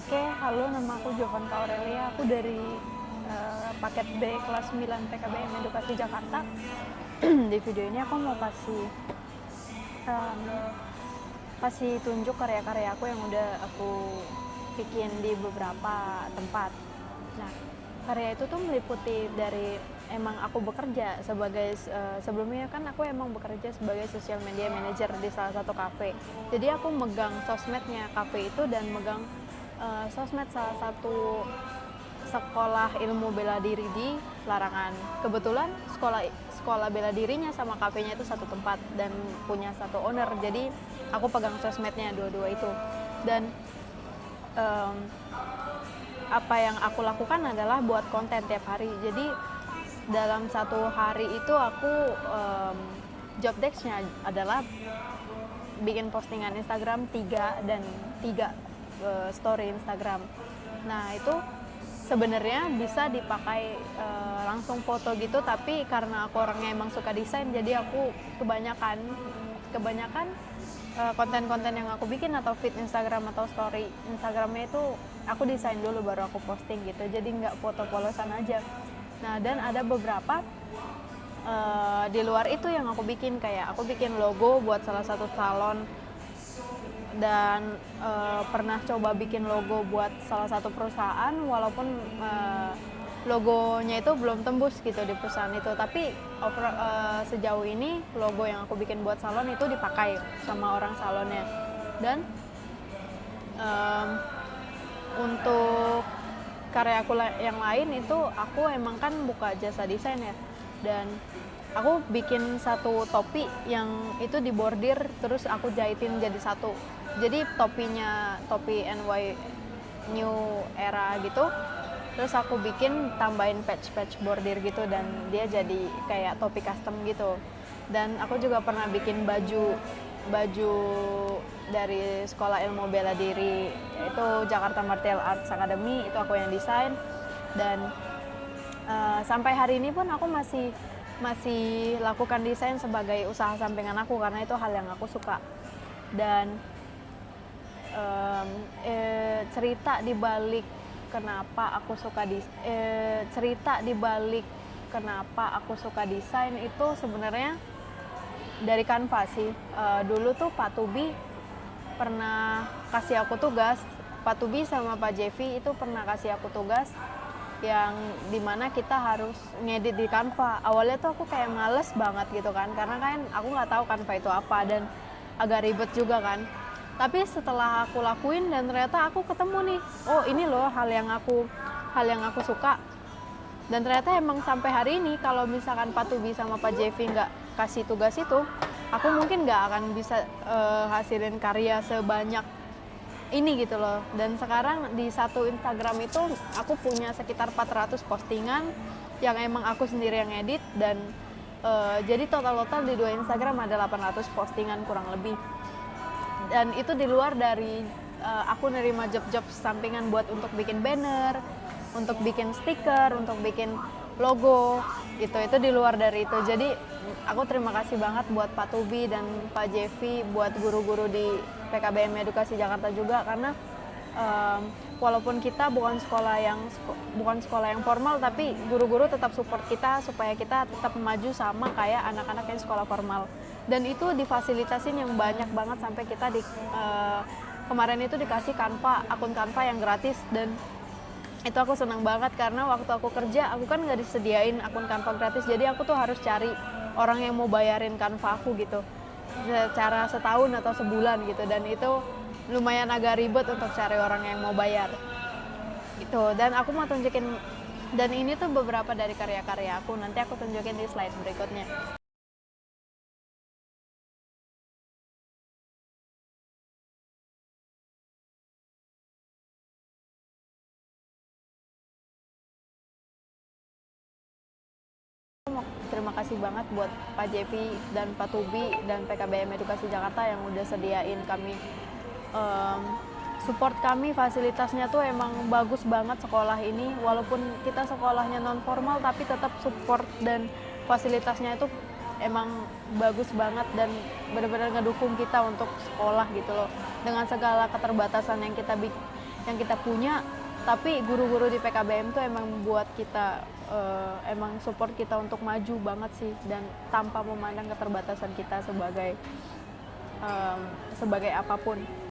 Oke, halo, nama aku Jovanka Aurelia. Aku dari paket B kelas 9 PKBM Edukasi Jakarta. Di video ini aku mau kasih tunjuk karya-karya aku yang udah aku bikin di beberapa tempat. Nah, karya itu tuh meliputi dari emang aku bekerja sebagai sebelumnya kan aku emang bekerja sebagai social media manager di salah satu kafe. Jadi aku megang sosmednya kafe itu dan megang sosmed salah satu sekolah ilmu bela diri di Larangan. Kebetulan sekolah bela dirinya sama kafenya itu satu tempat dan punya satu owner. Jadi aku pegang sosmednya dua-dua itu. Dan apa yang aku lakukan adalah buat konten tiap hari. Jadi dalam satu hari itu aku job desk-nya adalah bikin postingan Instagram 3 dan 3 story Instagram. Nah, itu sebenarnya bisa dipakai langsung foto gitu, tapi karena aku orangnya emang suka desain, jadi aku kebanyakan konten-konten yang aku bikin atau feed Instagram atau story Instagramnya itu aku desain dulu baru aku posting gitu, jadi nggak foto polosan aja. Nah, dan ada beberapa di luar itu yang aku bikin, kayak aku bikin logo buat salah satu salon dan pernah coba bikin logo buat salah satu perusahaan, walaupun logonya itu belum tembus gitu di perusahaan itu, tapi sejauh ini logo yang aku bikin buat salon itu dipakai sama orang salonnya. Dan untuk karya aku yang lain itu aku emang kan buka jasa desain ya, dan aku bikin satu topi yang itu dibordir terus aku jahitin jadi satu. Jadi topinya topi NY New Era gitu. Terus aku bikin tambahin patch bordir gitu dan dia jadi kayak topi custom gitu. Dan aku juga pernah bikin baju dari sekolah ilmu bela diri itu Jakarta Martial Arts Academy, itu aku yang desain. Dan sampai hari ini pun aku masih lakukan desain sebagai usaha sampingan aku karena itu hal yang aku suka. Dan cerita di balik kenapa aku suka desain itu sebenarnya dari Canva sih. Dulu tuh Pak Tubi pernah kasih aku tugas, Pak Tubi sama Pak Jevi itu pernah kasih aku tugas yang dimana kita harus ngedit di Canva. Awalnya tuh aku kayak males banget gitu kan, karena kan aku nggak tahu Canva itu apa dan agak ribet juga kan. Tapi setelah aku lakuin dan ternyata aku ketemu nih, oh ini loh hal yang aku suka. Dan ternyata emang sampai hari ini kalau misalkan Pak Tubi sama Pak Jevi nggak kasih tugas itu, aku mungkin nggak akan bisa hasilin karya sebanyak ini gitu loh. Dan sekarang di satu Instagram itu aku punya sekitar 400 postingan yang emang aku sendiri yang edit, dan jadi total di 2 Instagram ada 800 postingan kurang lebih. Dan itu di luar dari aku nerima job-job sampingan buat untuk bikin banner, untuk bikin stiker, untuk bikin logo gitu. Itu di luar dari itu. Jadi aku terima kasih banget buat Pak Tubi dan Pak Jevi, buat guru-guru di PKBM Edukasi Jakarta juga, karena walaupun kita bukan sekolah yang formal, tapi guru-guru tetap support kita supaya kita tetap maju sama kayak anak-anak yang sekolah formal. Dan itu difasilitasin yang banyak banget sampai kita kemarin itu dikasih akun Canva yang gratis, dan itu aku senang banget karena waktu aku kerja aku kan nggak disediain akun Canva gratis, jadi aku tuh harus cari orang yang mau bayarin Canva aku gitu secara setahun atau sebulan gitu, dan itu lumayan agak ribet untuk cari orang yang mau bayar gitu. Dan aku mau tunjukin, dan ini tuh beberapa dari karya-karya aku, nanti aku tunjukin di slide berikutnya. Terima kasih banget buat Pak Jevi dan Pak Tubi dan PKBM Edukasi Jakarta yang udah sediain kami, support kami. Fasilitasnya tuh emang bagus banget sekolah ini, walaupun kita sekolahnya non formal tapi tetap support dan fasilitasnya itu emang bagus banget dan benar-benar ngedukung kita untuk sekolah gitu loh, dengan segala keterbatasan yang yang kita punya, tapi guru-guru di PKBM tuh emang buat kita emang support kita untuk maju banget sih, dan tanpa memandang keterbatasan kita sebagai apapun.